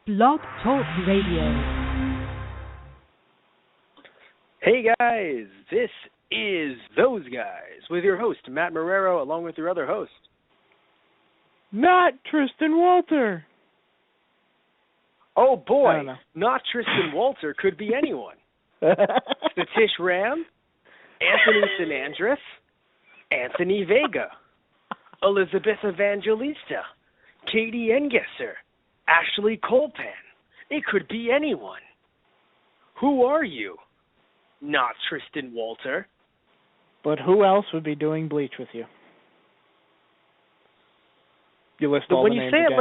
Blog Talk Radio. Hey guys, this is Those Guys with your host, Matt Marrero, along with your other host, Not Tristan Walter. Oh boy, not Tristan Walter, could be anyone. Satish Ram, Anthony Sinandris, Anthony Vega, Elizabeth Evangelista, Katie Engesser, Ashley Colpan. It could be anyone. Who are you? Not Tristan Walter. But who else would be doing Bleach with you? You list all when the you names say again. it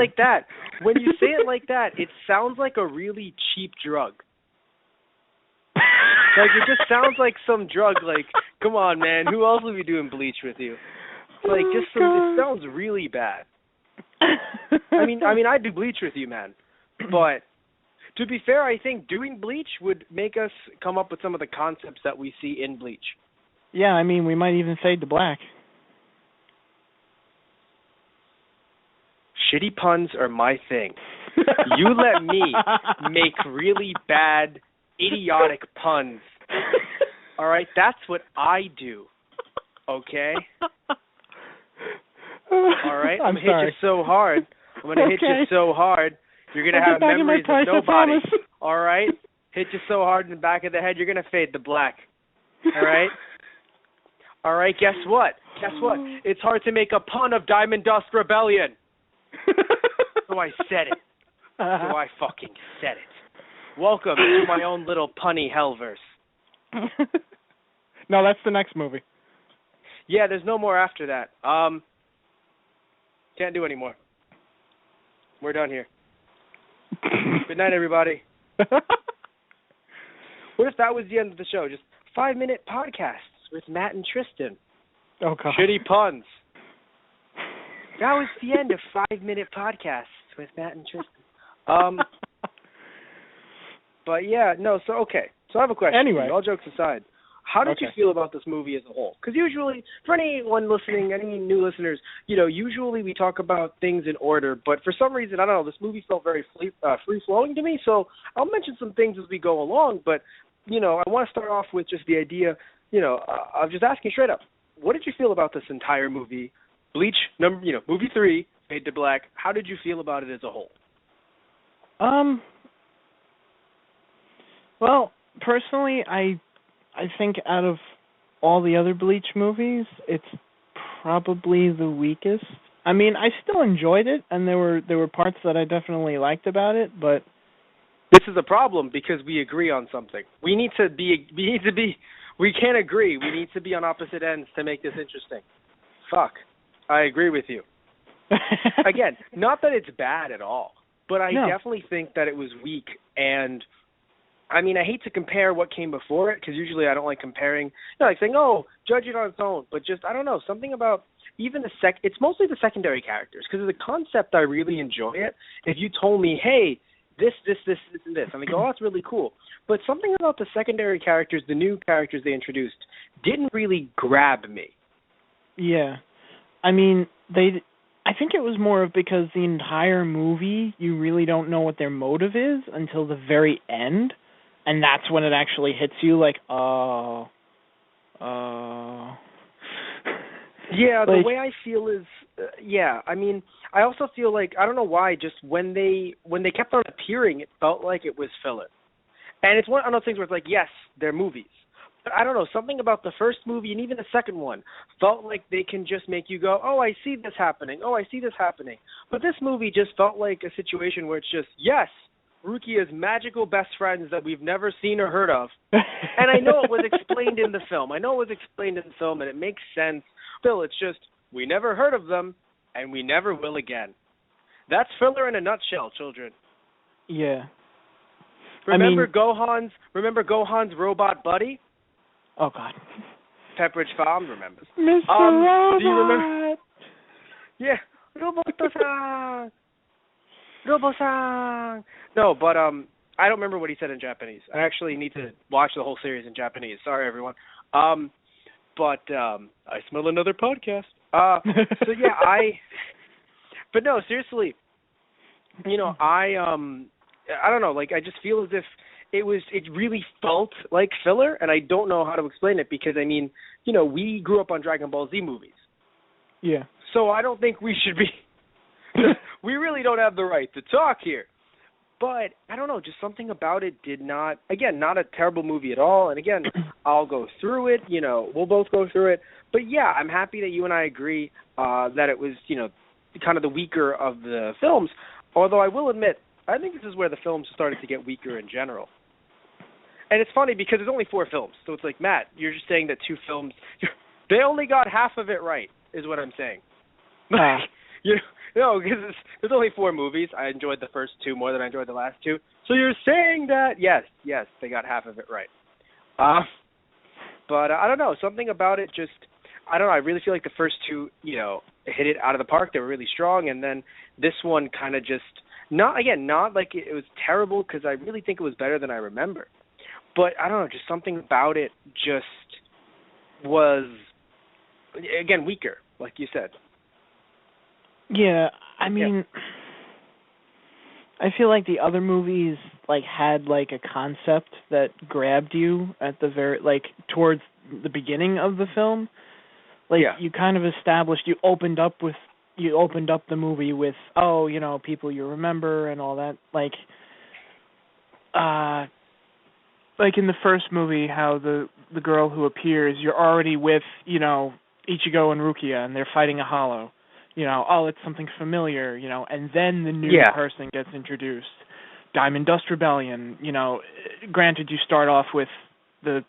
like that, it sounds like a really cheap drug. Like, it just sounds like some drug, like, come on, man, who else would be doing Bleach with you? Like, it sounds really bad. I mean, I'd do Bleach with you, man. But to be fair, I think doing Bleach would make us come up with some of the concepts that we see in Bleach. Yeah, I mean, we might even fade to black. Shitty puns are my thing. You let me make really bad, idiotic puns. All right? That's what I do. Okay? All right? I'm going to hit you so hard. You're going to have memories of nobody. All right? Hit you so hard in the back of the head, you're going to fade to black. All right? All right, guess what? It's hard to make a pun of Diamond Dust Rebellion. So I said it. I fucking said it. Welcome to my own little punny hellverse. No, that's the next movie. Yeah, there's no more after that. Can't do any more. We're done here. Good night, everybody. What if that was the end of the show? Just 5-minute podcasts with Matt and Tristan. Oh, God. Shitty puns. That was the end of 5-minute podcasts with Matt and Tristan. But yeah, no, so okay. So I have a question. Anyway. All jokes aside, how did you feel about this movie as a whole? Because usually, for anyone listening, any new listeners, usually we talk about things in order, but for some reason, I don't know, this movie felt very free-flowing to me, so I'll mention some things as we go along, but, I want to start off with just the idea, I'm just asking straight up, what did you feel about this entire movie? Bleach, movie 3, Fade to Black, how did you feel about it as a whole? Well, personally, I think out of all the other Bleach movies, it's probably the weakest. I mean, I still enjoyed it, and there were parts that I definitely liked about it, but this is a problem because we agree on something. We can't agree. We need to be on opposite ends to make this interesting. Fuck. I agree with you. Again, not that it's bad at all, but I definitely think that it was weak. And, I mean, I hate to compare what came before it, because usually I don't like comparing, like saying, judge it on its own. But just, I don't know, something about even it's mostly the secondary characters, because of the concept I really enjoy it. If you told me, hey, this, and this, I'm like, that's really cool. But something about the secondary characters, the new characters they introduced, didn't really grab me. Yeah. I mean, I think it was more of because the entire movie, you really don't know what their motive is until the very end, and that's when it actually hits you, like, Yeah, the way I feel is, I mean, I also feel like, I don't know why, just when they kept on appearing, it felt like it was filler. And it's one of those things where it's like, yes, they're movies. But I don't know, something about the first movie and even the second one felt like they can just make you go, I see this happening. But this movie just felt like a situation where it's just, yes, Rukia's magical best friends that we've never seen or heard of. And I know it was explained in the film. And it makes sense. Still, it's just, we never heard of them, and we never will again. That's filler in a nutshell, children. Yeah. Remember Gohan's robot buddy? Oh, God. Pepperidge Farm remembers. Mr. Robot! Do you remember? Yeah. Robo-san! No, but I don't remember what he said in Japanese. I actually need to watch the whole series in Japanese. Sorry, everyone. But I smell another podcast. So, yeah, but no, seriously, I I don't know, like I just feel as if it really felt like filler, and I don't know how to explain it because I mean, we grew up on Dragon Ball Z movies. Yeah. So I don't think we should be we really don't have the right to talk here. But I don't know, just something about it did not, again, not a terrible movie at all. And again, I'll go through it, we'll both go through it. But yeah, I'm happy that you and I agree that it was, kind of the weaker of the films. Although I will admit, I think this is where the films started to get weaker in general. And it's funny because there's only 4 films. So it's like, Matt, you're just saying that 2 films, they only got half of it right, is what I'm saying. Because there's only 4 movies. I enjoyed the first 2 more than I enjoyed the last 2. So you're saying that, yes, they got half of it right. But I don't know, something about it just, I don't know, I really feel like the first 2, hit it out of the park. They were really strong, and then this one kind of just, not like it was terrible, because I really think it was better than I remember. But I don't know, just something about it just was, again, weaker, like you said. Yeah, I mean, I feel like the other movies had a concept that grabbed you at the towards the beginning of the film. You kind of established, you opened up the movie with people you remember and all that. In the first movie, how the girl who appears, you're already with Ichigo and Rukia, and they're fighting a hollow. It's something familiar, and then the new person gets introduced. Diamond Dust Rebellion, granted you start off with this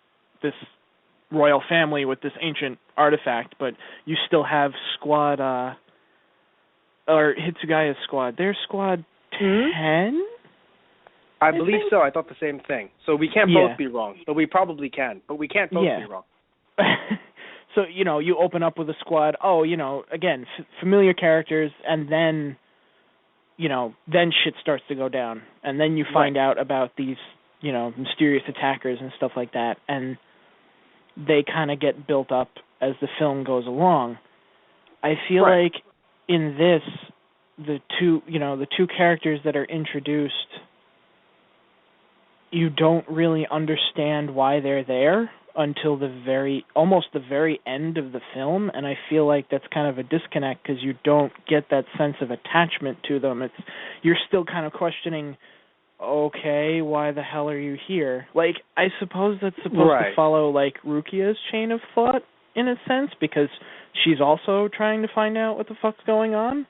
royal family with this ancient artifact, but you still have Squad, or Hitsugaya's squad. They're Squad 10? I believe so. I thought the same thing. So we can't both be wrong, but we probably can. But we can't both be wrong. So, you open up with a squad, again, familiar characters, and then, then shit starts to go down. And then you find out about these, mysterious attackers and stuff like that. And they kind of get built up as the film goes along. I feel like in this, the two characters that are introduced, you don't really understand why they're there until almost the very end of the film, and I feel like that's kind of a disconnect because you don't get that sense of attachment to them. You're still kind of questioning, okay, why the hell are you here? I suppose that's supposed to follow Rukia's chain of thought in a sense, because she's also trying to find out what the fuck's going on.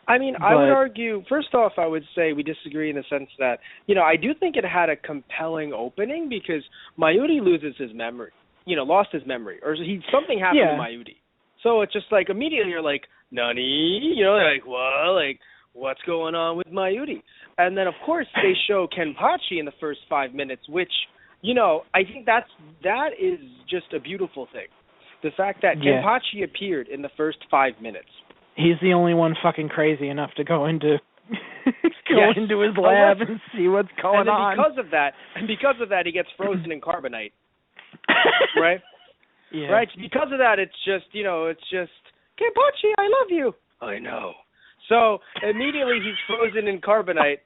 I mean, I would argue, first off, I would say we disagree in the sense that, I do think it had a compelling opening because Mayuri loses his memory, lost his memory, or something happened to Mayuri. So it's just immediately you're like, Nani? What's going on with Mayuri? And then, of course, they show Kenpachi in the first 5 minutes, which, I think that is just a beautiful thing. The fact that Kenpachi appeared in the first 5 minutes. He's the only one fucking crazy enough to go into into his lab and see what's going on. And because of that, he gets frozen in carbonite. Right? Yeah. Right? Because of that, it's just, Kenpachi, I love you. I know. So immediately he's frozen in carbonite.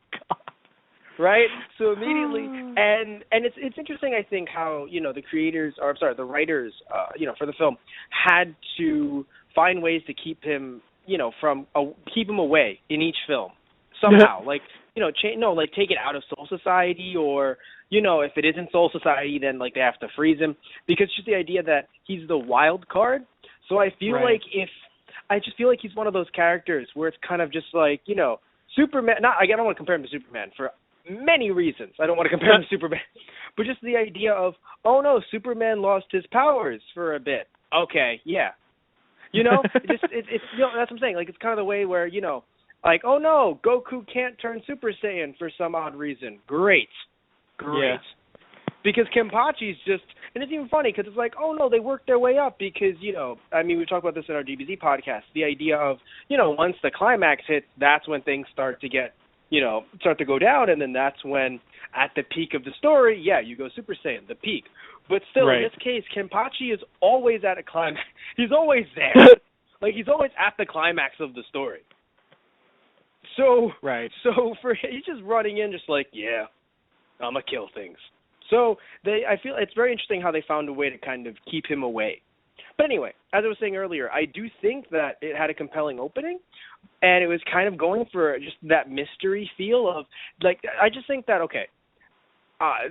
Right? So immediately, and it's interesting, I think, how, the writers, for the film had to find ways to keep him, keep him away in each film somehow. Take it out of Soul Society, or, if it isn't Soul Society, then they have to freeze him, because just the idea that he's the wild card. So I feel I just feel like he's one of those characters where it's kind of just Superman. I don't want to compare him to Superman for many reasons. I don't want to compare him to Superman, but just the idea of, oh no, Superman lost his powers for a bit. Okay, yeah. It's that's what I'm saying. It's kind of the way where, oh no, Goku can't turn Super Saiyan for some odd reason. Great. Yeah. Because Kenpachi's just, and it's even funny because it's oh no, they worked their way up because, we talked about this in our DBZ podcast, the idea of, once the climax hits, that's when things start to get, start to go down, and then that's when, at the peak of the story, you go Super Saiyan, the peak. But still, in this case, Kenpachi is always at a climax. He's always there. He's always at the climax of the story. So right. So he's just running in, just like, yeah, I'm gonna kill things. So I feel it's very interesting how they found a way to kind of keep him away. But anyway, as I was saying earlier, I do think that it had a compelling opening, and it was kind of going for just that mystery feel of, like, I just think that, okay,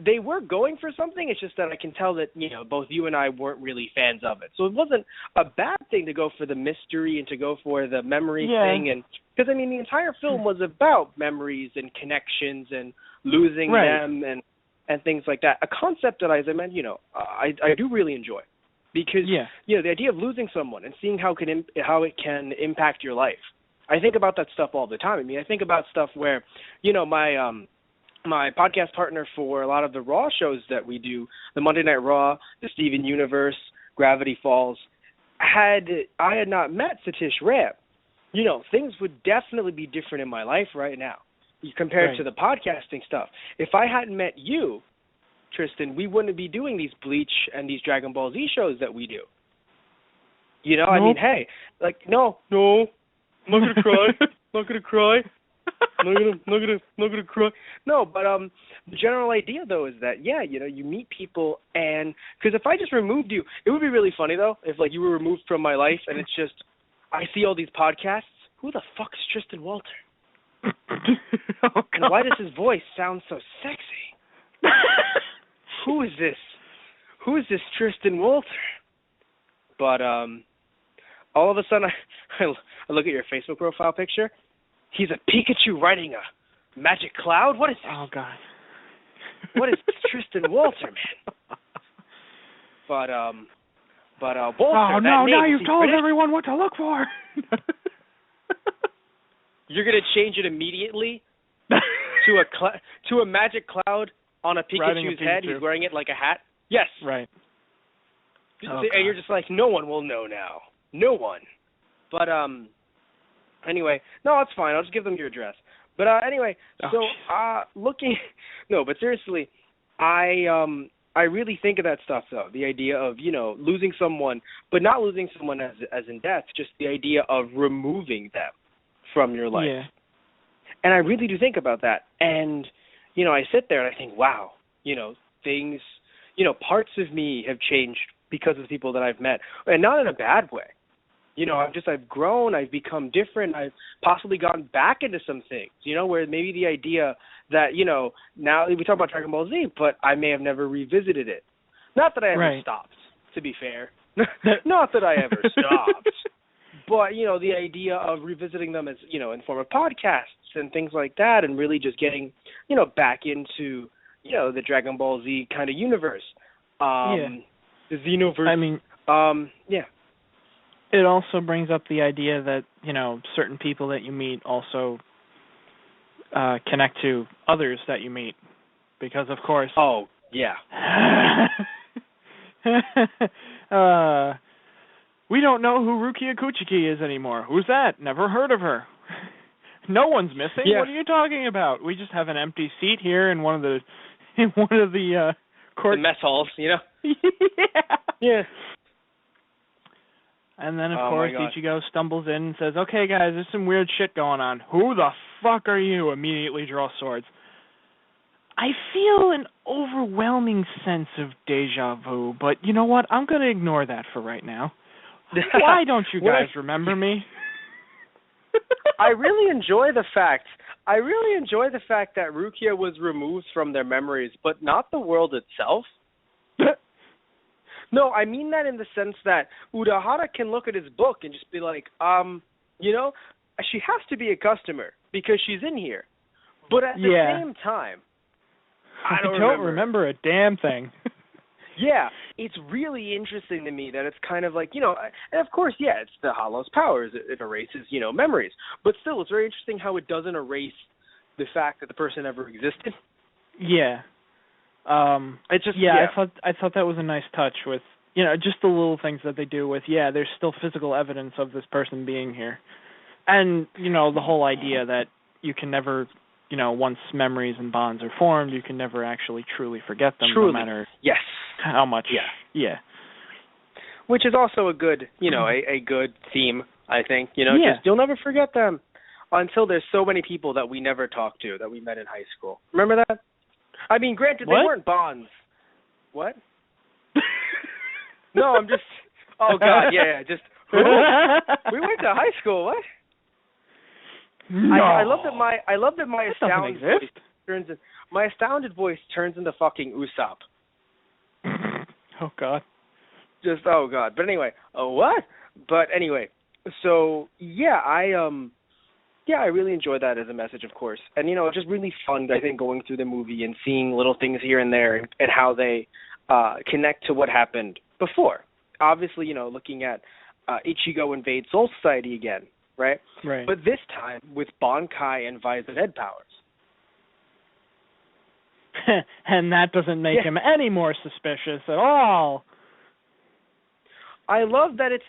they were going for something. It's just that I can tell that, both you and I weren't really fans of it. So it wasn't a bad thing to go for the mystery and to go for the memory thing. And because, I mean, the entire film was about memories and connections and losing them and things like that. A concept that, as I mentioned, I do really enjoy. Because, the idea of losing someone and seeing how it can impact your life. I think about that stuff all the time. I mean, I think about stuff where, my podcast partner for a lot of the Raw shows that we do, the Monday Night Raw, the Steven Universe, Gravity Falls, I had not met Satish Ram, things would definitely be different in my life right now compared to the podcasting stuff. If I hadn't met you, Tristan, we wouldn't be doing these Bleach and these Dragon Ball Z shows that we do. Nope. I mean, hey, like, no, I'm not going to cry. I'm not going to cry. Not gonna cry. No, but the general idea though is that you meet people, and because if I just removed you, it would be really funny though if like you were removed from my life, and it's just I see all these podcasts. Who the fuck is Tristan Walter? And why does his voice sound so sexy? Who is this? Who is this Tristan Walter? But all of a sudden I look at your Facebook profile picture. He's a Pikachu riding a magic cloud? What is this? Oh, God. What is Tristan Walter, man? But Walter, oh, no, now you've told British? Everyone what to look for. You're going to change it immediately to a magic cloud on a Pikachu's head? He's wearing it like a hat? Yes. Right. And you're just like, no one will know now. No one. But, anyway, no, it's fine. I'll just give them your address. But anyway, but seriously, I really think of that stuff though. The idea of losing someone, but not losing someone as in death. Just the idea of removing them from your life. Yeah. And I really do think about that. And I sit there and I think, wow, things, parts of me have changed because of the people that I've met, and not in a bad way. I've grown, I've become different, I've possibly gotten back into some things, where maybe the idea that, now we talk about Dragon Ball Z, but I may have never revisited it. Not that I ever stopped, to be fair. Not that I ever stopped. But, the idea of revisiting them as, in form of podcasts and things like that, and really just getting, back into, the Dragon Ball Z kind of universe. The Xenoverse. I mean, yeah. It also brings up the idea that, certain people that you meet also connect to others that you meet. Because, of course... Oh, yeah. We don't know who Rukia Kuchiki is anymore. Who's that? Never heard of her. No one's missing. Yeah. What are you talking about? We just have an empty seat here in one of the court... The mess halls, Yeah. Yeah. And then, of course, Ichigo stumbles in and says, okay, guys, there's some weird shit going on. Who the fuck are you? Immediately draw swords. I feel an overwhelming sense of deja vu, but you know what? I'm going to ignore that for right now. Why don't you guys remember me? I really enjoy the fact that Rukia was removed from their memories, but not the world itself. No, I mean that in the sense that Urahara can look at his book and just be like, she has to be a customer because she's in here. But at the same time, I don't remember a damn thing. Yeah, it's really interesting to me that it's kind of like, and of course, it's the Hollow's powers. It erases, memories. But still, it's very interesting how it doesn't erase the fact that the person ever existed. Yeah. It's just I thought that was a nice touch with just the little things that they do with there's still physical evidence of this person being here, and the whole idea that you can never once memories and bonds are formed, you can never actually truly forget them, no matter how much. Yeah. Which is also a good a good theme, I think. Just you'll never forget them. until there's so many people that we never talked to that we met in high school. Remember that? I mean, granted, What? they weren't bonds. What? No, I'm just. Oh God, yeah. Just who? We went to high school. What? No. I love that my That doesn't astounded voice exist. my astounded voice turns into fucking Usopp. Oh God. Just oh God. But anyway, what? But anyway, so yeah, I really enjoyed that as a message, of course, and just really fun. I think going through the movie and seeing little things here and there and how they connect to what happened before. Obviously, looking at Ichigo invade Soul Society again, right? Right. But this time with Bankai and Vizard head powers. And that doesn't make him any more suspicious at all. I love that it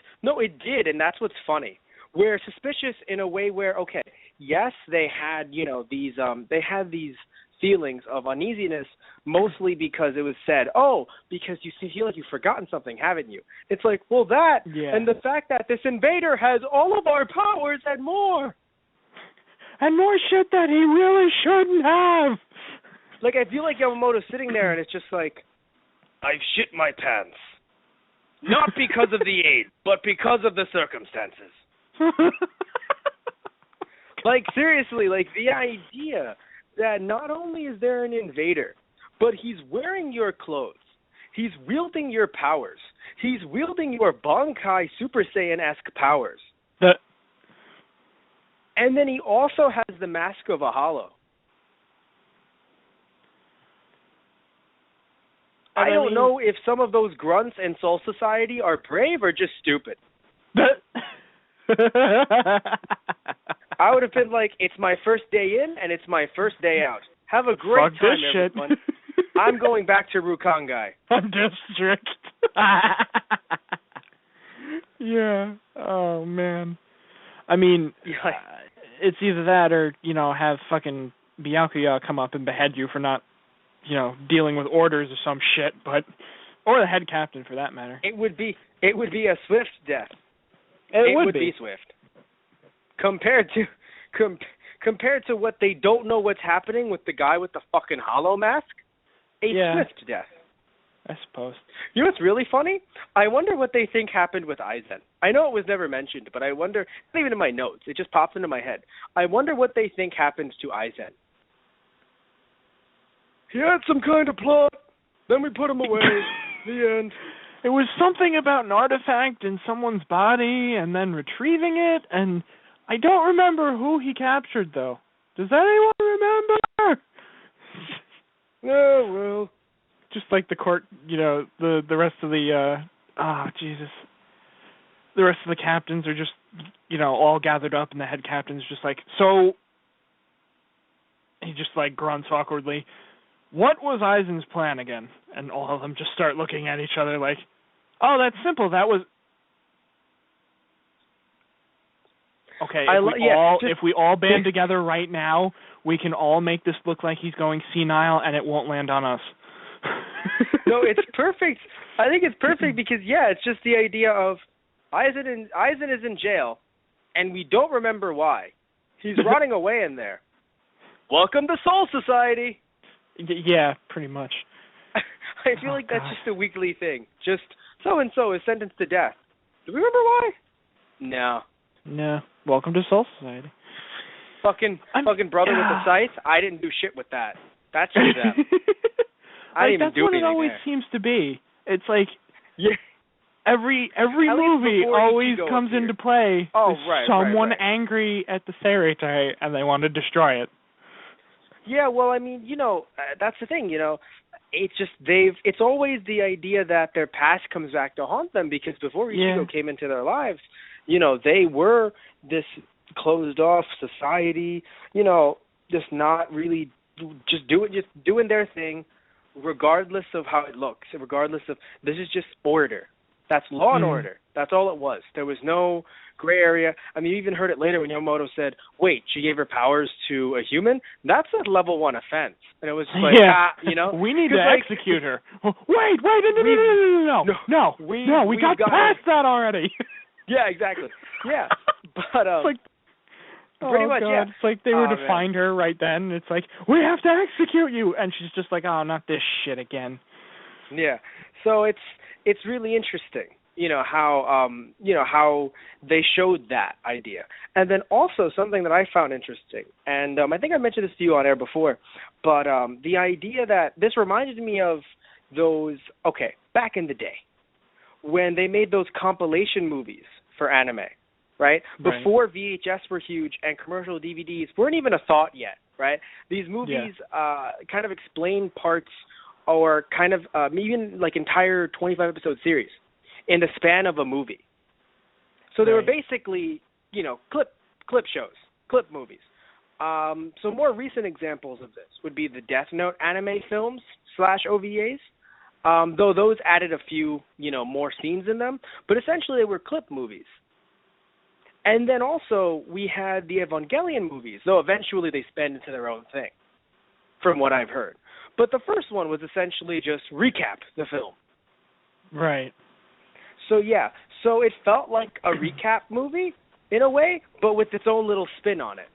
did, and that's what's funny. We're suspicious in a way where, okay, yes, they had, these feelings of uneasiness, mostly because it was said, because you feel like you've forgotten something, haven't you? It's like, well, that, and the fact that this invader has all of our powers and more. And more shit that he really shouldn't have. Like, I feel like Yamamoto's sitting there, and it's just like, I've shit my pants. Not because of the aid, but because of the circumstances. Like, seriously, like, the idea that not only is there an invader, but he's wearing your clothes, he's wielding your powers, he's wielding your Bankai Super Saiyan-esque powers. And then he also has the mask of a hollow. I don't know if some of those grunts in Soul Society are brave or just stupid. I would have been like, it's my first day in and it's my first day out. Have a great time, everyone. I'm going back to Rukangai. I'm district. Yeah. Oh, man. I mean, it's either that or, have fucking Byakuya come up and behead you for not, dealing with orders or some shit, or the head captain for that matter. It would be a swift death. It would be swift. Compared to what they don't know what's happening with the guy with the fucking hollow mask, swift death. I suppose. You know what's really funny? I wonder what they think happened with Aizen. I know it was never mentioned, but I wonder, not even in my notes, it just popped into my head. I wonder what they think happened to Aizen. He had some kind of plot, then we put him away. The end. It was something about an artifact in someone's body and then retrieving it, and I don't remember who he captured, though. Does anyone remember? Oh, well. Just like the court, the rest of the, Jesus. The rest of the captains are just, all gathered up, and the head captain's just like, so, he just, grunts awkwardly, what was Aizen's plan again? And all of them just start looking at each other like, oh, that's simple, that was... Okay, if we all band together right now, we can all make this look like he's going senile, and it won't land on us. No, it's perfect. I think it's perfect because, it's just the idea of Aizen is in jail, and we don't remember why. He's rotting away in there. Welcome to Soul Society. Yeah, pretty much. I feel like that's just a weekly thing. Just so-and-so is sentenced to death. Do we remember why? No. No. Welcome to Soul Society. Fucking brother with the scythe, I didn't do shit with that. That's just them. I didn't even do anything. That's what it always seems to be. It's like every movie always comes into play with someone angry at the Seireitei and they want to destroy it. Yeah, well, I mean, that's the thing, it's just it's always the idea that their past comes back to haunt them because before Ichigo came into their lives, they were this closed off society, just not really just doing their thing regardless of how it looks, regardless of this is just order. That's law and order. That's all it was. There was no gray area. I mean, you even heard it later when Yamamoto said, wait, she gave her powers to a human? That's a level 1 offense. And it was like, we need to execute her. Wait, no, we got past that already. Yeah, exactly. Yeah. But, Pretty much, God. yeah. It's like they were to man. find her right then. It's like, we have to execute you, and she's just like, oh, not this shit again. Yeah. So it's really interesting, how they showed that idea. And then also something that I found interesting, and I think I mentioned this to you on air before, but the idea that this reminded me of those, back in the day when they made those compilation movies for anime. Right? Before VHS were huge and commercial DVDs weren't even a thought yet, right? These movies kind of explain parts or kind of even like entire 25-episode series in the span of a movie. So they were basically, clip shows, clip movies. So more recent examples of this would be the Death Note anime films / OVAs, though those added a few, more scenes in them. But essentially they were clip movies. And then also we had the Evangelion movies, though eventually they spun into their own thing, from what I've heard. But the first one was essentially just recap the film. Right. So so it felt like a recap movie in a way, but with its own little spin on it,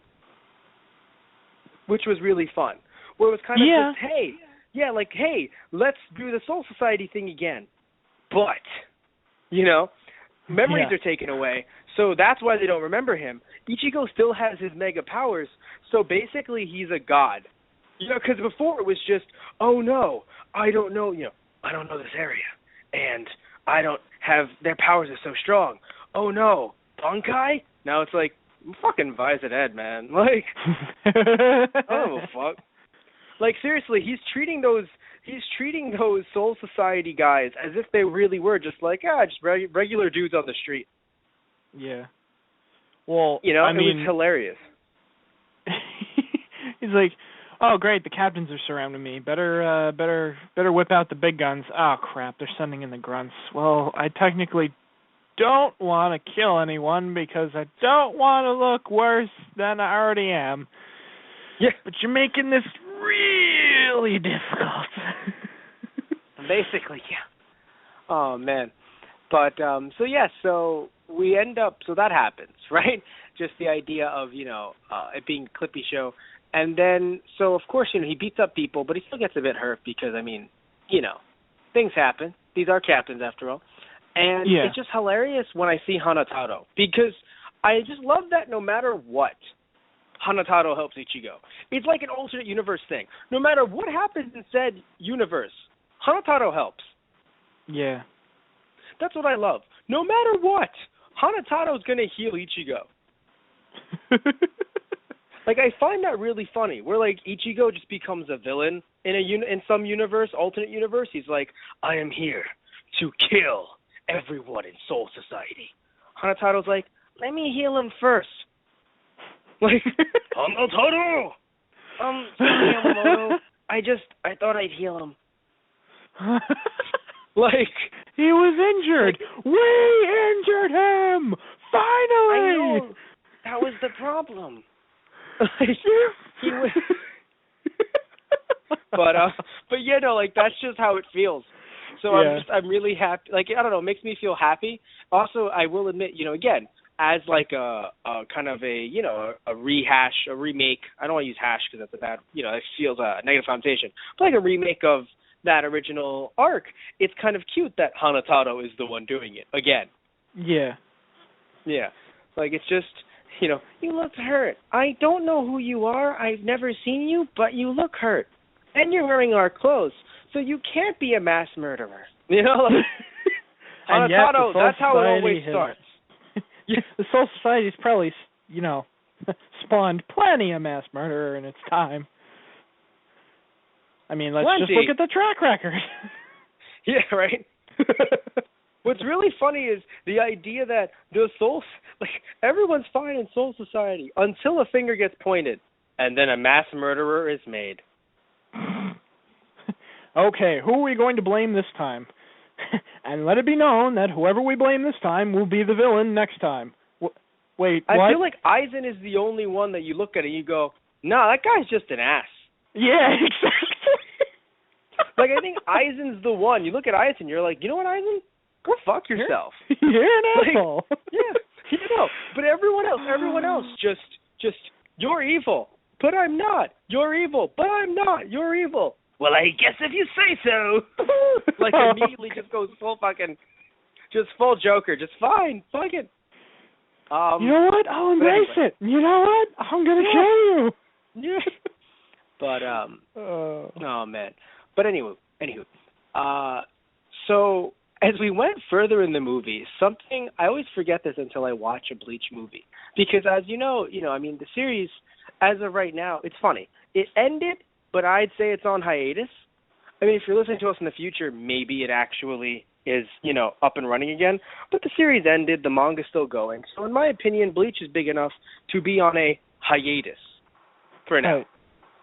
which was really fun. Where it was kind of just, hey, let's do the Soul Society thing again. But, memories are taken away. So that's why they don't remember him. Ichigo still has his mega powers, so basically he's a god. Because before it was just, oh no, I don't know this area, and I don't have, their powers are so strong. Oh no, Bankai? Now it's like, I'm fucking Visor Ed, man. Like, I don't give a fuck. Like, seriously, he's treating those Soul Society guys as if they really were just like, just regular dudes on the street. Yeah. Well, it was hilarious. He's like, oh great, the captains are surrounding me. Better whip out the big guns. Oh crap, they're sending in the grunts. Well, I technically don't want to kill anyone because I don't want to look worse than I already am. Yeah. But you're making this really difficult. Basically, yeah. Oh man. But so we end up, so that happens, right? Just the idea of, it being a clippy show. And then, so of course, he beats up people, but he still gets a bit hurt because, things happen. These are captains after all. And it's just hilarious when I see Hanataro, because I just love that no matter what, Hanataro helps Ichigo. It's like an alternate universe thing. No matter what happens in said universe, Hanataro helps. Yeah. That's what I love. No matter what, Hanataro's going to heal Ichigo. Like, I find that really funny, where, like, Ichigo just becomes a villain in some universe, alternate universe. He's like, I am here to kill everyone in Soul Society. Hanataro's like, let me heal him first. Like, Hanataro! Sorry, Yamamoto. I thought I'd heal him. Like, he was injured. We injured him. Finally. I know. That was the problem. He was. But that's just how it feels. So I'm really happy. Like, I don't know, it makes me feel happy. Also, I will admit, again, as like a kind of a rehash, a remake. I don't want to use hash because that's a bad, it feels a negative connotation. But like a remake of that original arc, it's kind of cute that Hanataro is the one doing it again. Yeah. Yeah. Like, it's just, you look hurt. I don't know who you are. I've never seen you, but you look hurt. And you're wearing our clothes, so you can't be a mass murderer. Hanataro, that's how it always starts. The Soul Society's probably, spawned plenty of mass murderer in its time. I mean, let's just look at the track record. Yeah, right? What's really funny is the idea that the everyone's fine in Soul Society until a finger gets pointed, and then a mass murderer is made. Okay, who are we going to blame this time? And let it be known that whoever we blame this time will be the villain next time. Wait, what? I feel like Aizen is the only one that you look at and you go, nah, that guy's just an ass. Yeah, exactly. Like, I think Aizen's the one. You look at Aizen, you're like, you know what, Aizen? Go fuck yourself. You're an asshole. Yeah, But everyone else just just, you're evil, but I'm not. You're evil, but I'm not. You're evil. Well, I guess if you say so. Like, immediately just goes full fucking, just full Joker. Just fine, fuck it. You know what? I'll embrace it. You know what? I'm going to show you. Yeah. But, oh, man. But anywho, so as we went further in the movie, something, I always forget this until I watch a Bleach movie. Because as you know, I mean, the series, as of right now, it's funny. It ended, but I'd say it's on hiatus. I mean, if you're listening to us in the future, maybe it actually is, up and running again. But the series ended, the manga's still going. So in my opinion, Bleach is big enough to be on a hiatus for now.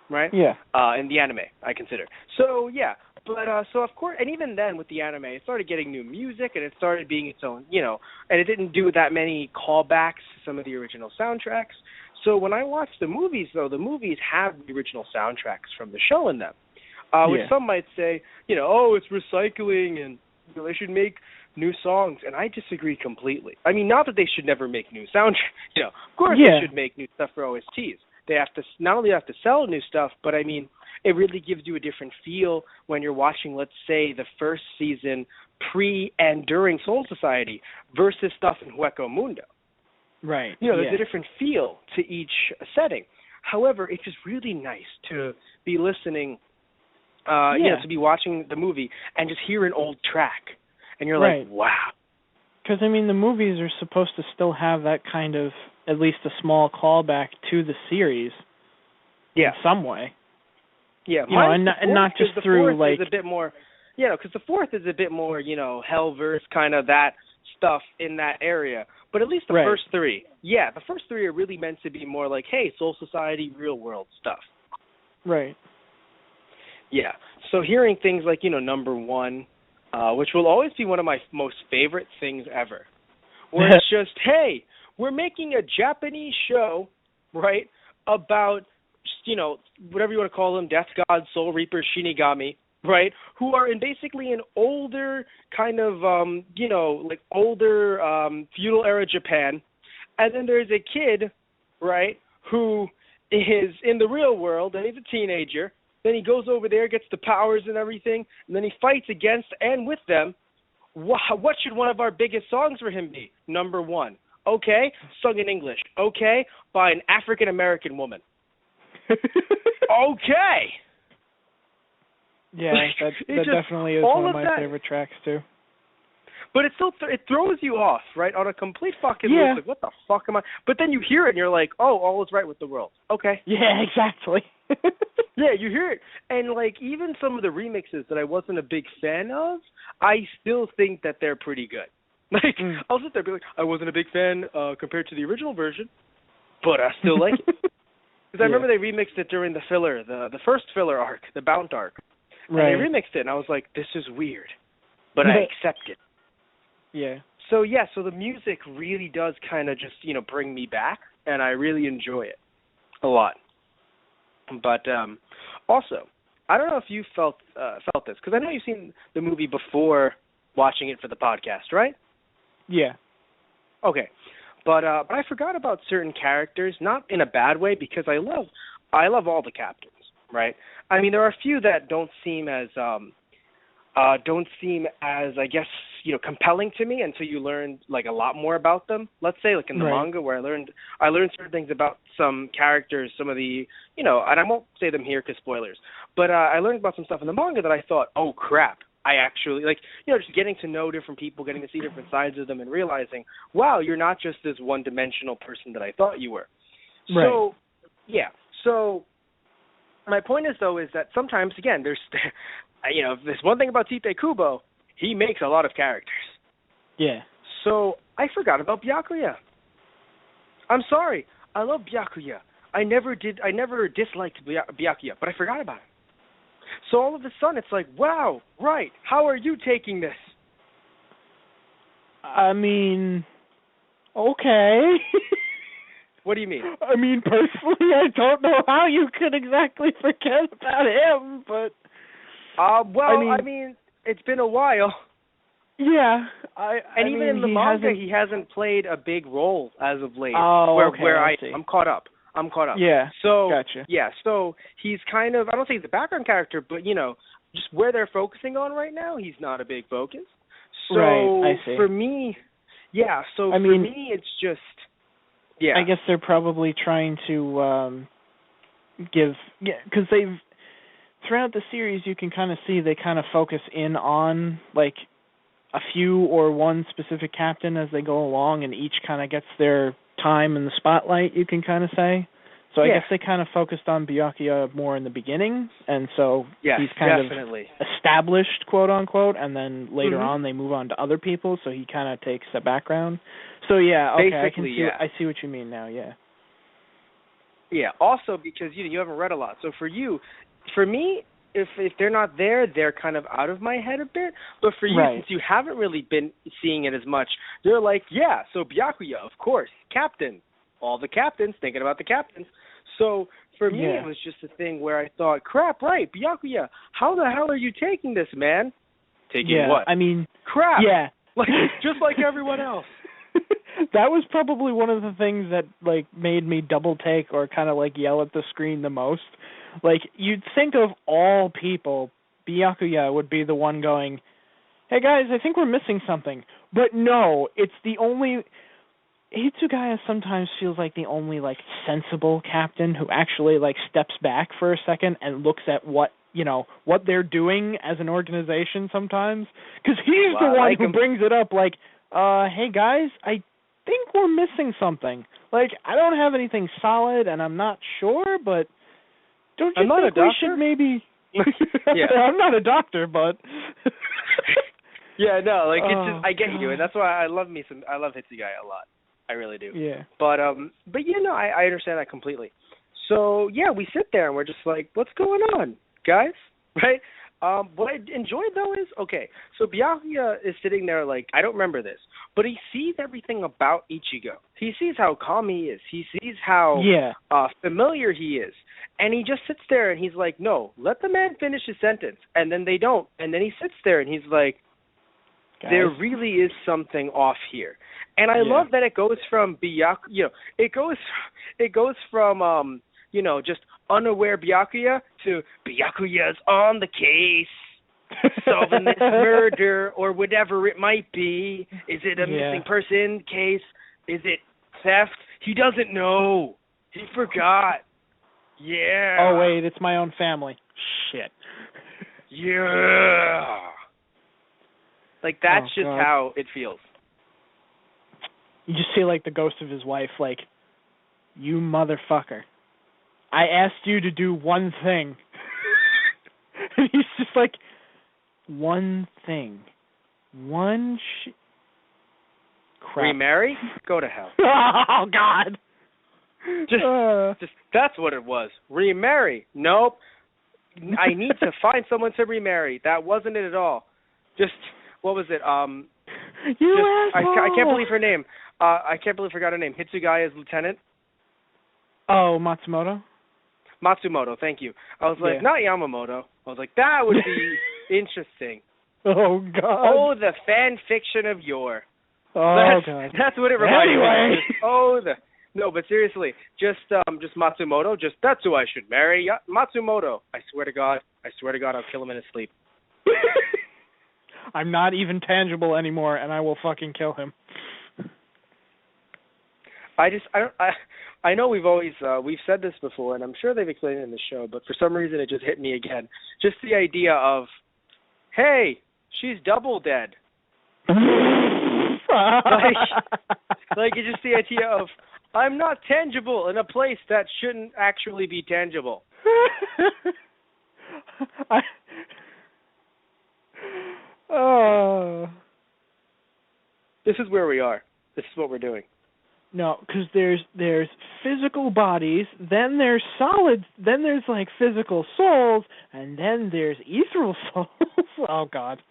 Right? Yeah. In the anime, I consider. So, yeah. But, so of course, and even then with the anime, it started getting new music and it started being its own, and it didn't do that many callbacks to some of the original soundtracks. So when I watch the movies, though, the movies have the original soundtracks from the show in them. Which some might say, it's recycling and they should make new songs. And I disagree completely. I mean, not that they should never make new soundtracks. Of course they should make new stuff for OSTs. They have to not only have to sell new stuff, but I mean, it really gives you a different feel when you're watching, let's say, the first season pre and during Soul Society versus stuff in Hueco Mundo. Right. There's a different feel to each setting. However, it's just really nice to be listening, to be watching the movie and just hear an old track. And you're like, wow. Because, I mean, the movies are supposed to still have that kind of, at least a small callback to the series in some way. Yeah, and not just through, like... Is a bit more, because the fourth is a bit more, Hellverse, kind of that stuff in that area. But at least the first three, the first three are really meant to be more like, hey, Soul Society, real world stuff. Right. Yeah. So hearing things like, number one, which will always be one of my most favorite things ever, where it's just, hey, we're making a Japanese show, right, about, whatever you want to call them, Death God, Soul Reaper, Shinigami, right, who are in basically an older kind of, like older feudal era Japan. And then there's a kid, right, who is in the real world, and he's a teenager. Then he goes over there, gets the powers and everything, and then he fights against and with them. What should one of our biggest songs for him be? Number one. Okay, sung in English. Okay, by an African-American woman. Okay. Yeah, that definitely is one of my favorite tracks, too. But it still it throws you off, right, on a complete fucking loop. Like, what the fuck am I? But then you hear it and you're like, oh, all is right with the world. Okay. Yeah, exactly. Yeah, you hear it. And, like, even some of the remixes that I wasn't a big fan of, I still think that they're pretty good. Like, I'll sit there and be like, I wasn't a big fan compared to the original version, but I still like it. Because I remember they remixed it during the filler, the first filler arc, the Bount arc. And they remixed it, and I was like, this is weird, but I accept it. Yeah. So the music really does kind of just, bring me back, and I really enjoy it a lot. But also, I don't know if you felt this, because I know you've seen the movie before watching it for the podcast, right? Yeah. Okay. But I forgot about certain characters, not in a bad way, because I love all the captains, right? I mean, there are a few that don't seem as I guess, compelling to me until you learn like a lot more about them. Let's say like in the manga where I learned certain things about some characters, some of the, and I won't say them here because spoilers, but I learned about some stuff in the manga that I thought, oh crap, I actually, just getting to know different people, getting to see different sides of them and realizing, wow, you're not just this one-dimensional person that I thought you were. Right. So, yeah. So my point is, though, is that sometimes, again, there's, there's one thing about Tite Kubo, he makes a lot of characters. Yeah. So I forgot about Byakuya. I'm sorry. I love Byakuya. I never disliked Byakuya, but I forgot about him. So all of a sudden, it's like, wow, right, how are you taking this? I mean, okay. What do you mean? I mean, personally, I don't know how you could exactly forget about him, but... I mean, it's been a while. Yeah. And even in the manga, he hasn't played a big role as of late. Oh, okay, where I see. I'm caught up. I'm caught up. Yeah. So Gotcha. yeah, so he's kind of, I don't think he's a background character, but just where they're focusing on right now, he's not a big focus. So Right, I see. for me, yeah. So I for mean, me, it's just yeah. I guess they're probably trying to because they've throughout the series you can kind of see they kind of focus in on like a few or one specific captain as they go along, and each kind of gets their time in the spotlight, you can kind of say. So I guess they kind of focused on Byakuya more in the beginning, and so he's kind definitely of established, quote unquote, and then later on they move on to other people, so he kind of takes the background. So yeah, okay, basically, I see what you mean now. Yeah. Yeah. Also, because you haven't read a lot, so for me, if they're not there, they're kind of out of my head a bit. But for you, since you haven't really been seeing it as much, they're like, yeah. So Byakuya, of course, captain. All the captains, thinking about the captains. So for me, it was just a thing where I thought, crap, right, Byakuya, how the hell are you taking this, man? Taking what? I mean, crap. Yeah. Like, just like everyone else. That was probably one of the things that like made me double take or kind of like yell at the screen the most. Like, you'd think of all people, Byakuya would be the one going, hey guys, I think we're missing something. But no, it's the only... Hitsugaya sometimes feels like the only like sensible captain who actually like steps back for a second and looks at what they're doing as an organization sometimes, because he's the one who brings it up like, hey guys, I think we're missing something. Like, I don't have anything solid and I'm not sure, but don't you think we should maybe I'm not a doctor, but yeah, no, like it's just I get you, and that's why I love Hitsugaya a lot. I really do. Yeah. But I understand that completely. So yeah, we sit there and we're just like, what's going on, guys? Right? What I enjoyed though is, okay, so Byakuya is sitting there like, I don't remember this, but he sees everything about Ichigo. He sees how calm he is. He sees how familiar he is. And he just sits there and he's like, no, let the man finish his sentence. And then they don't. And then he sits there and he's like, guys, there really is something off here. And I love that it goes from it goes from just unaware Byakuya to Byakuya's on the case, solving this murder or whatever it might be. Is it a missing person case? Is it theft? He doesn't know. He forgot. Yeah. Oh wait, it's my own family. Shit. Yeah. Like, that's just how it feels. You just see, like, the ghost of his wife, like, you motherfucker. I asked you to do one thing. And he's just like, one thing. Crap. Remarry? Go to hell. Oh, God. Just that's what it was. Remarry. Nope. I need to find someone to remarry. That wasn't it at all. Just, what was it? I can't believe her name. I can't believe I forgot her name. Hitsugaya's lieutenant. Oh, Matsumoto? Matsumoto, thank you. I was like, not Yamamoto. I was like, that would be interesting. Oh, God. Oh, the fan fiction of yore. Oh, God. That's what it reminded me of. No, but seriously, just Matsumoto, that's who I should marry. Matsumoto. I swear to God, I'll kill him in his sleep. I'm not even tangible anymore, and I will fucking kill him. I know we've said this before, and I'm sure they've explained it in the show, but for some reason it just hit me again. Just the idea of, hey, she's double dead. like it's just the idea of, I'm not tangible in a place that shouldn't actually be tangible. This is where we are. This is what we're doing. No, because there's physical bodies, then there's solids, then there's like physical souls, and then there's ethereal souls. Oh, God.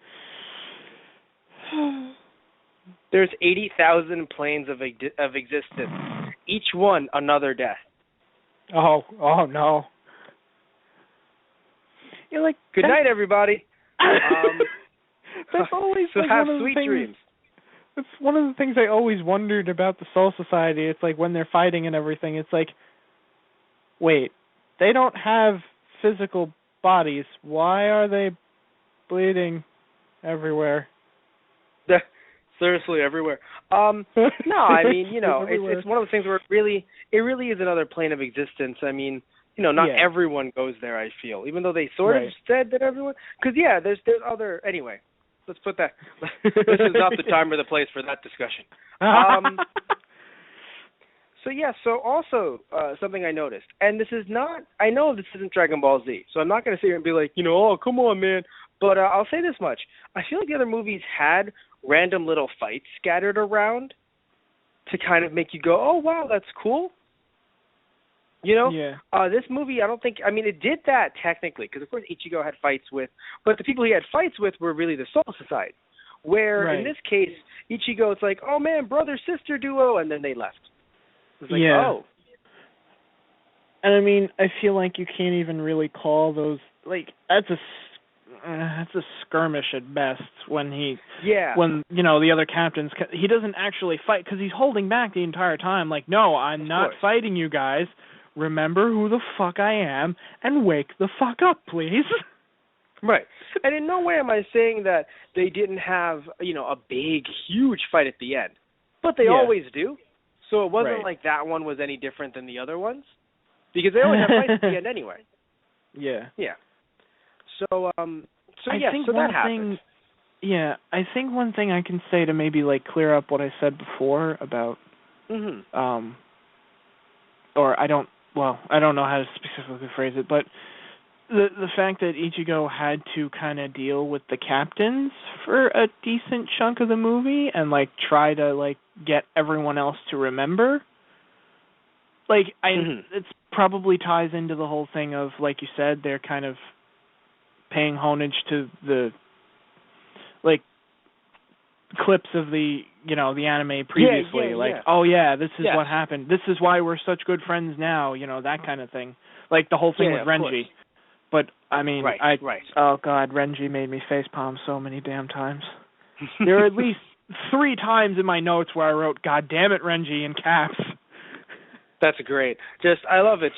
There's 80,000 planes of existence. Each one another death. Oh no. You're like, good night, everybody. That's always so like have one of the sweet things, dreams. It's one of the things I always wondered about the Soul Society. It's like when they're fighting and everything, it's like, wait, they don't have physical bodies. Why are they bleeding everywhere? Seriously, everywhere. No, I mean, Everywhere. it's one of those things where it really is another plane of existence. I mean, not Yeah. everyone goes there, I feel, even though they sort of Right. said that everyone. Because there's other. Anyway, let's put that. This is not the time or the place for that discussion. So also something I noticed, and this is not. I know this isn't Dragon Ball Z, so I'm not going to sit here and be like, oh, come on, man. But I'll say this much: I feel like the other movies had random little fights scattered around to kind of make you go, oh, wow, that's cool. Yeah. This movie, I don't think, I mean, it did that technically, because of course Ichigo had fights with, but the people he had fights with were really the Soul Society. Where in this case, Ichigo, it's like, oh man, brother-sister duo, and then they left. It's like, oh. And I mean, I feel like you can't even really call those, like, that's a skirmish at best when the other captains, he doesn't actually fight because he's holding back the entire time, like, no, I'm not fighting you guys. Remember who the fuck I am and wake the fuck up, please. Right. And in no way am I saying that they didn't have, a big, huge fight at the end. But they always do. So it wasn't like that one was any different than the other ones. Because they always have fights at the end anyway. Yeah. Yeah. So think so that happened. I think one thing I can say to maybe like clear up what I said before about, or I don't know how to specifically phrase it, but the fact that Ichigo had to kind of deal with the captains for a decent chunk of the movie and like try to like get everyone else to remember, like it's probably ties into the whole thing of, like you said, they're kind of paying homage to the like clips of the the anime previously, oh yeah, this is what happened, this is why we're such good friends now, that kind of thing, like the whole thing with Renji. But I mean, oh god, Renji made me facepalm so many damn times. There are at least 3 times in my notes where I wrote "God damn it, Renji" in caps. That's great. I love it.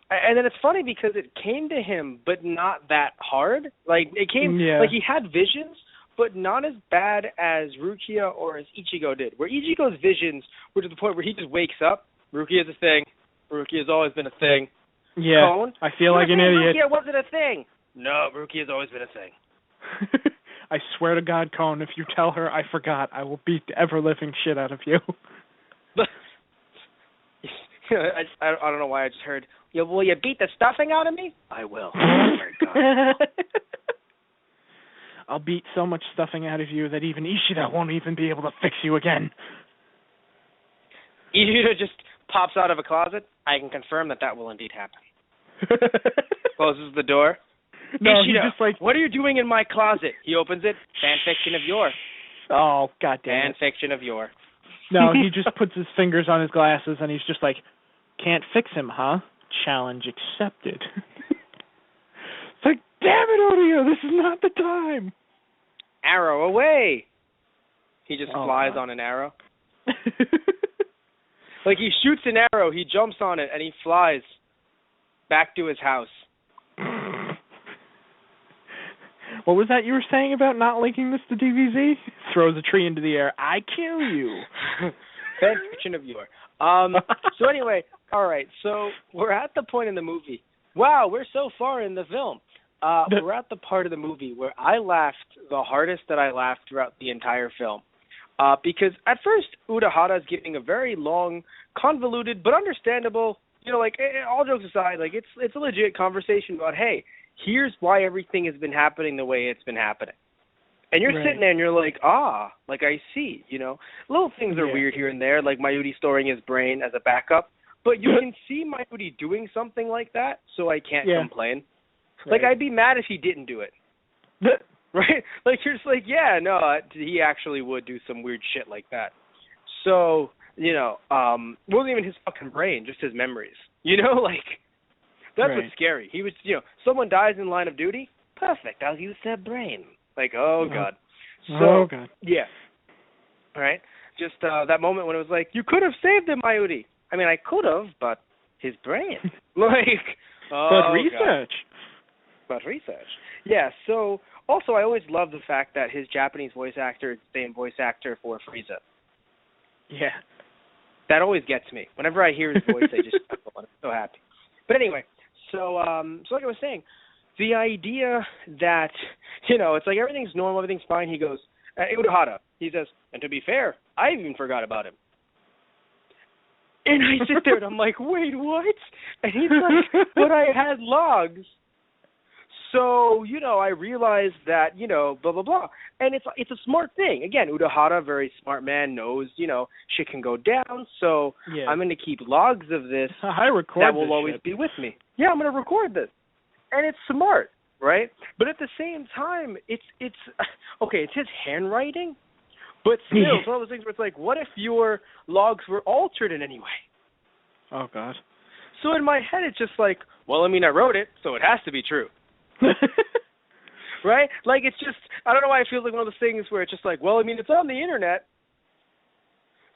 And then it's funny because it came to him, but not that hard. Like it came, like he had visions, but not as bad as Rukia or as Ichigo did. Where Ichigo's visions were to the point where he just wakes up. Rukia is a thing. Rukia has always been a thing. Yeah, Cone, I feel like an idiot. Rukia wasn't a thing. No, Rukia has always been a thing. I swear to God, Cone, if you tell her I forgot, I will beat the ever-living shit out of you. I don't know why I just heard, will you beat the stuffing out of me? I will. Oh, my God. I'll beat so much stuffing out of you that even Ishida won't even be able to fix you again. Ishida just pops out of a closet. I can confirm that will indeed happen. Closes the door. No, Ishida, he's just like, what are you doing in my closet? He opens it. Fan fiction of yore. Oh, goddamn. Fan fiction of yore. No, he just puts his fingers on his glasses and he's just like, can't fix him, huh? Challenge accepted. It's like, damn it, Odio, this is not the time. Arrow away. He just flies on an arrow. Like he shoots an arrow, he jumps on it, and he flies back to his house. What was that you were saying about not linking this to DBZ? Throws a tree into the air. I kill you. Fan fiction of yore. So anyway, all right. So we're at the point in the movie. Wow, we're so far in the film. We're at the part of the movie where I laughed the hardest that I laughed throughout the entire film. Because at first, Urahara is giving a very long, convoluted, but understandable, all jokes aside, like it's a legit conversation about, hey, here's why everything has been happening the way it's been happening. And you're sitting there and you're like, like I see, Little things are weird here and there, like Mayuri storing his brain as a backup. But you can see Mayuri doing something like that, so I can't complain. Right. Like, I'd be mad if he didn't do it. Right? Like, you're just like, yeah, no, he actually would do some weird shit like that. So, it wasn't even his fucking brain, just his memories. Like, that's what's scary. He was, someone dies in line of duty, perfect, I'll use their brain. Like, oh, God. So, God. Yeah. All right? Just that moment when it was like, you could have saved him, Mayuri. I mean, I could have, but his brain. Like, But research. God. But research. Yeah, so also I always love the fact that his Japanese voice actor is the same voice actor for Frieza. Yeah. That always gets me. Whenever I hear his voice, I just I'm so happy. But anyway, so like I was saying, the idea that, it's like everything's normal, everything's fine. He goes, Urahara, he says, and to be fair, I even forgot about him. And I sit there and I'm like, wait, what? And he's like, but I had logs. So, I realized that, blah, blah, blah. And it's a smart thing. Again, Urahara, very smart man, knows, shit can go down. So I'm going to keep logs of this that will always be with me. Yeah, I'm going to record this. And it's smart, right? But at the same time, it's okay, it's his handwriting. But still, it's one of those things where it's like, what if your logs were altered in any way? Oh, God. So in my head, it's just like, well, I wrote it, so it has to be true. Right? Like, it's just, I don't know why it feels like one of those things where it's just like, well, it's on the internet,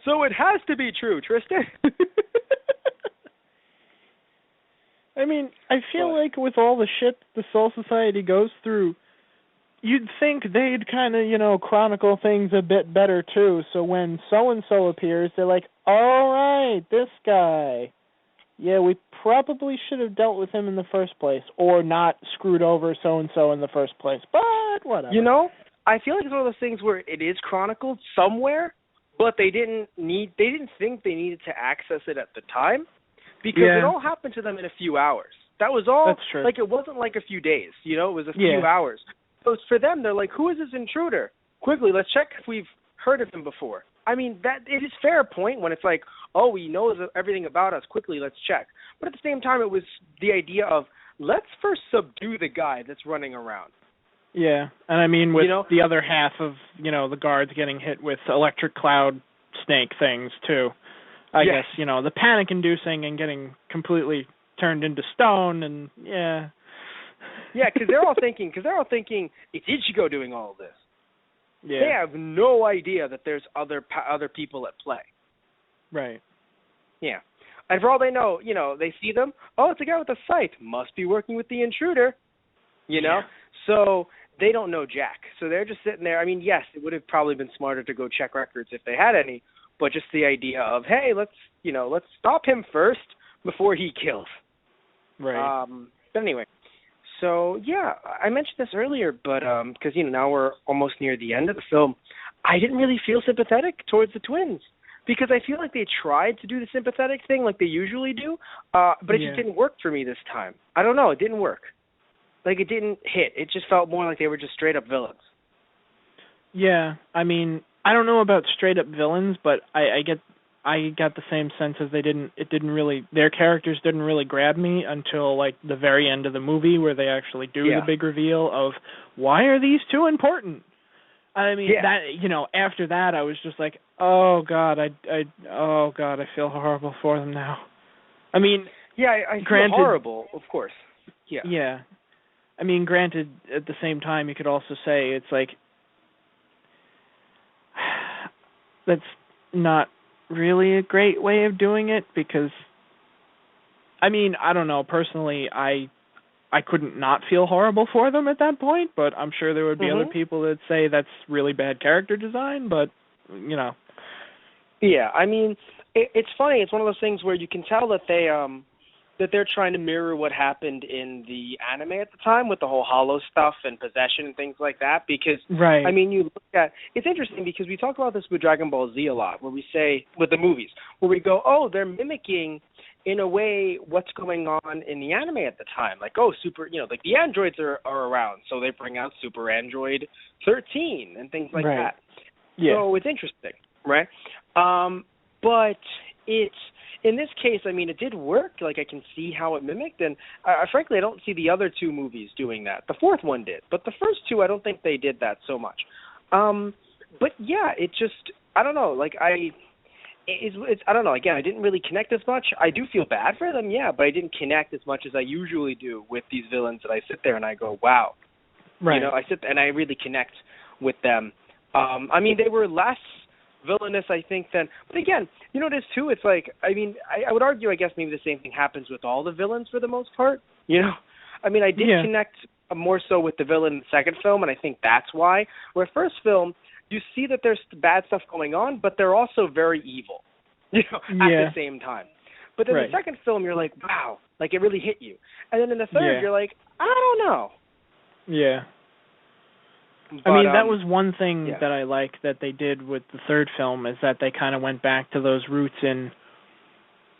so it has to be true, Tristan. I feel like with all the shit the Soul Society goes through, you'd think they'd kind of, chronicle things a bit better, too. So when so-and-so appears, they're like, all right, this guy. Yeah, we probably should have dealt with him in the first place, or not screwed over so-and-so in the first place, but whatever. I feel like it's one of those things where it is chronicled somewhere, but they didn't think they needed to access it at the time, because it all happened to them in a few hours. That was all. That's true. Like, it wasn't like a few days, it was a few hours. So for them, they're like, who is this intruder? Quickly, let's check if we've heard of him before. That it is fair point when it's like, oh, he knows everything about us. Quickly, let's check. But at the same time, it was the idea of, let's first subdue the guy that's running around. Yeah, and with the other half of, the guards getting hit with electric cloud snake things, too. I guess, the panic-inducing and getting completely turned into stone, and, yeah. Yeah, because they're all thinking, it's Ichigo doing all of this. Yeah. They have no idea that there's other people at play. Right. Yeah. And for all they know, they see them, oh, it's a guy with a scythe, must be working with the intruder, Yeah. So they don't know jack. So they're just sitting there. Yes, it would have probably been smarter to go check records if they had any, but just the idea of, hey, let's stop him first before he kills. Right. But anyway, so yeah, I mentioned this earlier, but because now we're almost near the end of the film, I didn't really feel sympathetic towards the twins because I feel like they tried to do the sympathetic thing like they usually do, but it just didn't work for me this time. I don't know, it didn't work. Like, it didn't hit. It just felt more like they were just straight up villains. Yeah, I don't know about straight up villains, but I got the same sense as their characters didn't really grab me until like the very end of the movie where they actually do the big reveal of why are these two important? That after that I was just like, oh god, I feel horrible for them now. I feel horrible, of course. Yeah. Yeah. Granted, at the same time, you could also say it's like that's not really a great way of doing it because, I don't know. Personally, I couldn't not feel horrible for them at that point, but I'm sure there would be other people that say that's really bad character design, but, Yeah, it's funny. It's one of those things where you can tell that they're trying to mirror what happened in the anime at the time with the whole hollow stuff and possession and things like that because, right. You look at, it's interesting because we talk about this with Dragon Ball Z a lot where we say, with the movies, where we go, oh, they're mimicking in a way what's going on in the anime at the time. Like, oh, like the androids are around, so they bring out Super Android 13 and things like that. Yeah. So it's interesting, right? But it's, in this case, it did work. Like, I can see how it mimicked, and frankly, I don't see the other two movies doing that. The fourth one did, but the first two, I don't think they did that so much. But yeah, it just, I don't know. Like, it's I don't know. Again, I didn't really connect as much. I do feel bad for them, yeah, but I didn't connect as much as I usually do with these villains that I sit there and I go, wow. Right. I sit there and I really connect with them. They were less villainous, I think, then. But again, you know what it is too? It's like, I mean, I would argue, I guess maybe the same thing happens with all the villains for the most part. You know, I mean, I did connect more so with the villain in the second film, and I think that's why. Where first film, you see that there's bad stuff going on, but they're also very evil, you know, at the same time. But then the second film, you're like, wow, like it really hit you. And then in the third, you're like, I don't know. Yeah. But, I mean, that was one thing that I like that they did with the third film, is that they kind of went back to those roots in,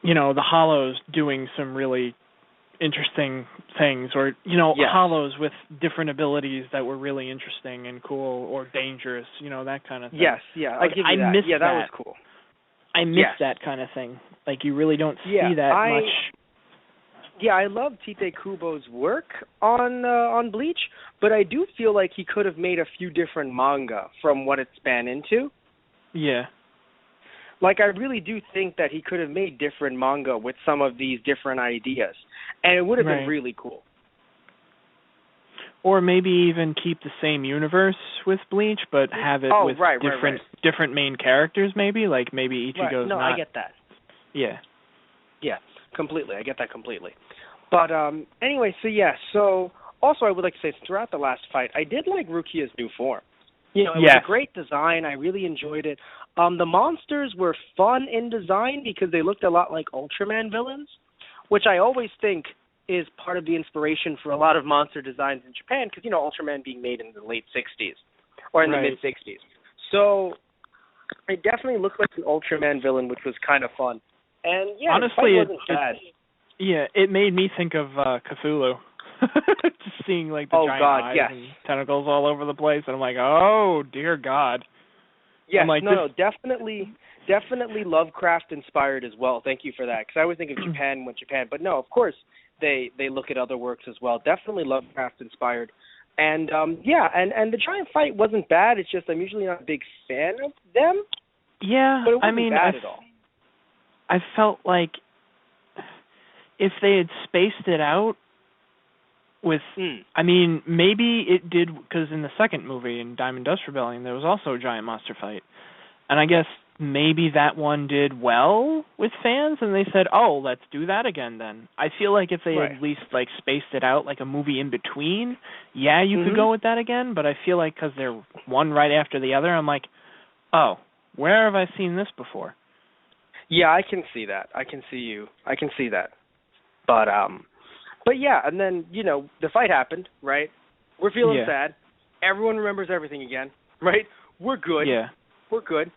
you know, the Hollows doing some really interesting things, or, you know, Hollows with different abilities that were really interesting and cool or dangerous, you know, that kind of thing. Yes, I'll give you that. Yeah, that was cool. I miss that kind of thing. Like, you really don't see that much. Yeah, I love Tite Kubo's work on Bleach, but I do feel like he could have made a few different manga from what it span into. Yeah. Like, I really do think that he could have made different manga with some of these different ideas, and it would have been really cool. Or maybe even keep the same universe with Bleach, but have it with different main characters, maybe? Like, maybe Ichigo's No, not... I get that. Yeah. Yeah, completely. I get that completely. But anyway, so also I would like to say, throughout the last fight, I did like Rukia's new form. You know, it was a great design. I really enjoyed it. The monsters were fun in design because they looked a lot like Ultraman villains, which I always think is part of the inspiration for a lot of monster designs in Japan, because, you know, Ultraman being made in the late 60s or in the mid-60s. So it definitely looked like an Ultraman villain, which was kind of fun. And, honestly, the fight wasn't bad. It made me think of Cthulhu. Just seeing, like, the giant eyes and tentacles all over the place, and I'm like, oh, dear God. Yes, like, definitely Lovecraft inspired as well. Thank you for that, because I always think of Japan, but no, of course they look at other works as well. Definitely Lovecraft inspired, and and the giant fight wasn't bad. It's just I'm usually not a big fan of them. Yeah, but it wasn't bad at all. I felt like if they had spaced it out with, I mean, maybe it did, because in the second movie, in Diamond Dust Rebellion, there was also a giant monster fight. And I guess maybe that one did well with fans, and they said, oh, let's do that again then. I feel like if they had at least, like, spaced it out, like a movie in between, you could go with that again, but I feel like because they're one right after the other, I'm like, oh, where have I seen this before? Yeah, I can see that. I can see that. But yeah, and then, you know, the fight happened, right? We're feeling sad. Everyone remembers everything again, right? We're good. Yeah. We're good.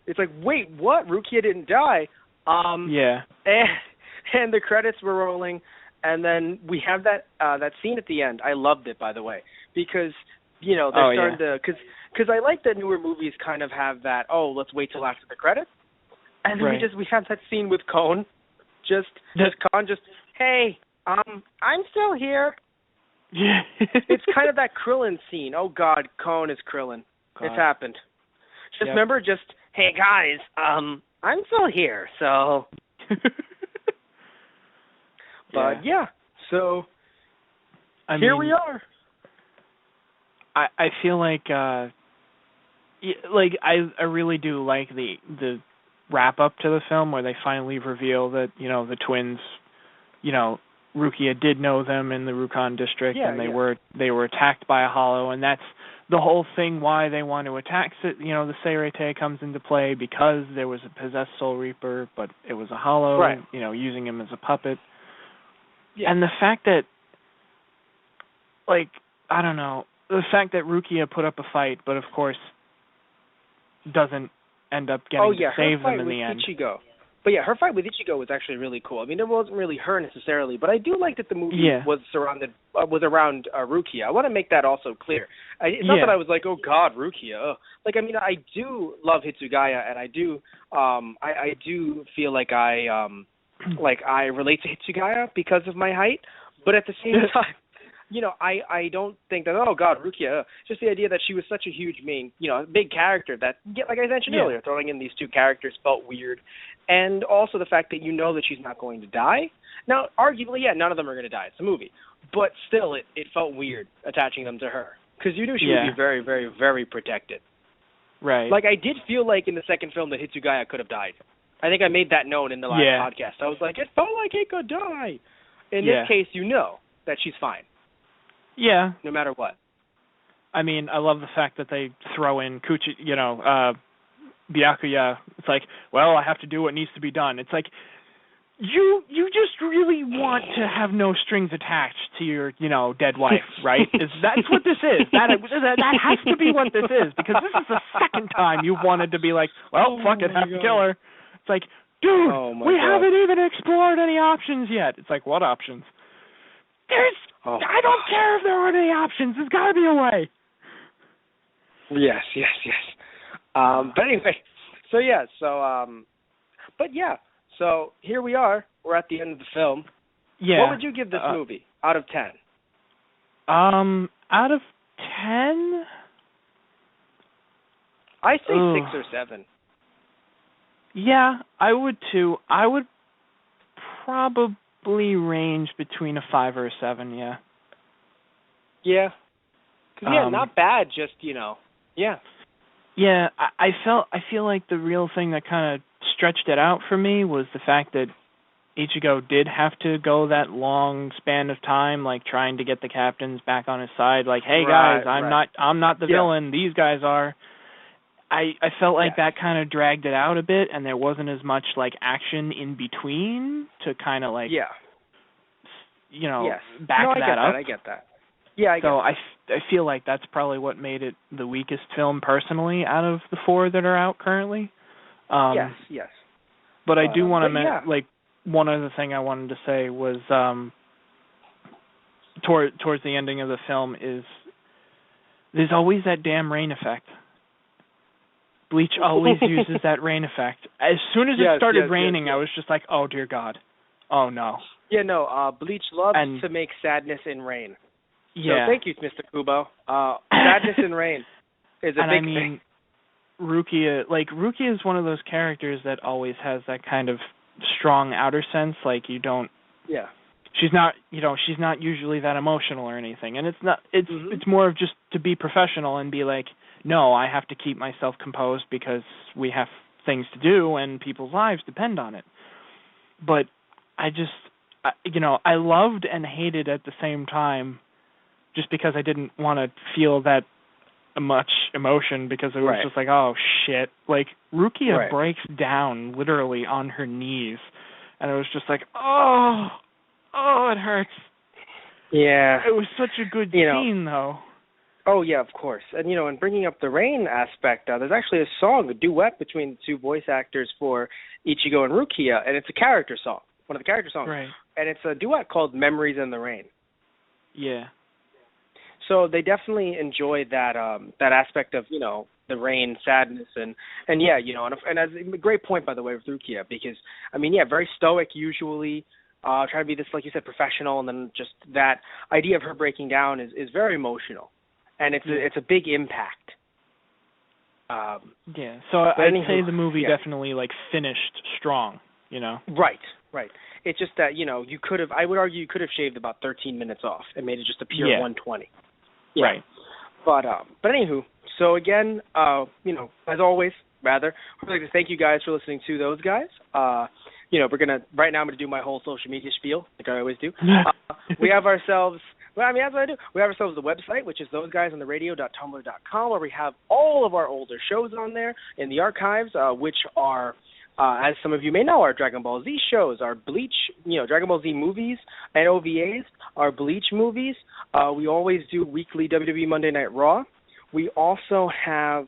It's like, wait, what? Rukia didn't die. And the credits were rolling, and then we have that scene at the end. I loved it, by the way, because, you know, they're starting to, because I like that newer movies kind of have that, oh, let's wait till after the credits. And then we have that scene with Cone. Hey, I'm still here. Yeah. It's kind of that Krillin scene. Oh, God, Cone is Krillin. It's happened. Remember, hey, guys, I'm still here, so. But, so here we are. I feel like, I really do like the wrap-up to the film where they finally reveal that, you know, the twins, you know, Rukia did know them in the Rukon district, and they were attacked by a hollow, and that's the whole thing why they want to attack, you know, the Seirete comes into play, because there was a possessed Soul Reaper, but it was a hollow, you know, using him as a puppet. Yeah. And the fact that, like, I don't know, the fact that Rukia put up a fight, but of course doesn't end up getting to save them in the end. Ichigo. But her fight with Ichigo was actually really cool. I mean, it wasn't really her necessarily, but I do like that the movie was around Rukia. I want to make that also clear. It's not that I was like, oh God, Rukia. Like, I mean, I do love Hitsugaya, and I do feel like I relate to Hitsugaya because of my height. But at the same time, you know, I don't think that, oh God, Rukia. Just the idea that she was such a huge big character that, like I mentioned earlier, throwing in these two characters felt weird. And also the fact that you know that she's not going to die. Now, arguably, none of them are going to die. It's a movie. But still, it felt weird attaching them to her. Because you knew she would be very, very, very protected. Right. Like, I did feel like in the second film that Hitsugaya could have died. I think I made that known in the last podcast. I was like, it felt like he could die. In this case, you know that she's fine. Yeah. No matter what. I mean, I love the fact that they throw in Byakuya. It's like, well, I have to do what needs to be done. It's like, you just really want to have no strings attached to your, dead wife, right? That's what this is. That has to be what this is, because this is the second time you've wanted to be like, well, fuck it, have to kill her. It's like, dude, we haven't even explored any options yet. It's like, what options? I don't care if there aren't any options. There's got to be a way. Yes. But anyway, so here we are. We're at the end of the film. Yeah. What would you give this movie out of 10? Out of 10? I say 6 or 7. Yeah, I would too. I would probably range between a 5 or a 7, yeah. Yeah. 'Cause, not bad, just, yeah. Yeah, I feel like the real thing that kind of stretched it out for me was the fact that Ichigo did have to go that long span of time, like trying to get the captains back on his side. Like, hey guys, I'm not the villain. These guys are. I felt like that kind of dragged it out a bit, and there wasn't as much like action in between to kind of like, back that up. I get that. Yeah, I feel like that's probably what made it the weakest film personally out of the 4 that are out currently. Yes. But I do want to one other thing I wanted to say was towards the ending of the film is there's always that damn rain effect. Bleach always uses that rain effect. As soon as it started raining, I was just like, oh dear God, oh no. Yeah, no. Bleach loves to make sadness in rain. Yeah. So thank you, Mr. Kubo. Sadness in rain is a big thing. Rukia is one of those characters that always has that kind of strong outer sense. Like you don't. Yeah. She's not, she's not usually that emotional or anything, and it's not. It's more of just to be professional and be like, no, I have to keep myself composed because we have things to do and people's lives depend on it. But I just, I loved and hated at the same time, just because I didn't want to feel that much emotion, because it was just like, oh shit, like Rukia breaks down literally on her knees, and it was just like, oh, it hurts. Yeah, it was such a good scene though. Oh yeah, of course. And and bringing up the rain aspect, there's actually a song, a duet between the two voice actors for Ichigo and Rukia, and it's a character song, one of the character songs, and it's a duet called "Memories in the Rain." Yeah. So they definitely enjoy that that aspect of the rain sadness and as a great point, by the way, with Rukia, because very stoic usually, trying to be this, like you said, professional, and then just that idea of her breaking down is very emotional, and it's a big impact. So I'd say the movie definitely finished strong. Right. It's just that I would argue you could have shaved about 13 minutes off and made it just a pure 120. Yeah. Right. But anywho, so again, as always, I'd like to thank you guys for listening to those guys. I'm gonna do my whole social media spiel like I always do. We have ourselves. That's what I do. We have ourselves the website, which is thoseguysontheradio.tumblr.com, where we have all of our older shows on there in the archives, which are, as some of you may know, our Dragon Ball Z shows, our Bleach, Dragon Ball Z movies and OVAs, our Bleach movies. We always do weekly WWE Monday Night Raw. We also have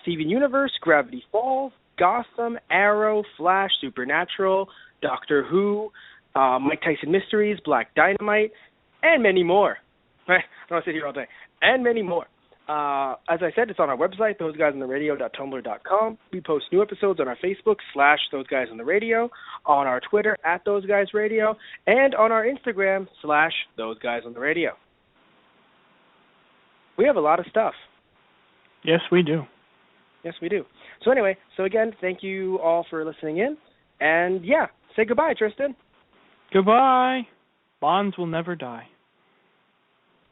Steven Universe, Gravity Falls, Gotham, Arrow, Flash, Supernatural, Doctor Who, Mike Tyson Mysteries, Black Dynamite, and many more. I don't want to sit here all day. And many more. As I said, it's on our website, thoseguysontheradio.tumblr.com. We post new episodes on our Facebook, /ThoseGuysOnTheRadio, on our Twitter, @ThoseGuysRadio, and on our Instagram, /ThoseGuysOnTheRadio. We have a lot of stuff. Yes, we do. Yes, we do. So anyway, again, thank you all for listening in. And say goodbye, Tristan. Goodbye. Bonds will never die.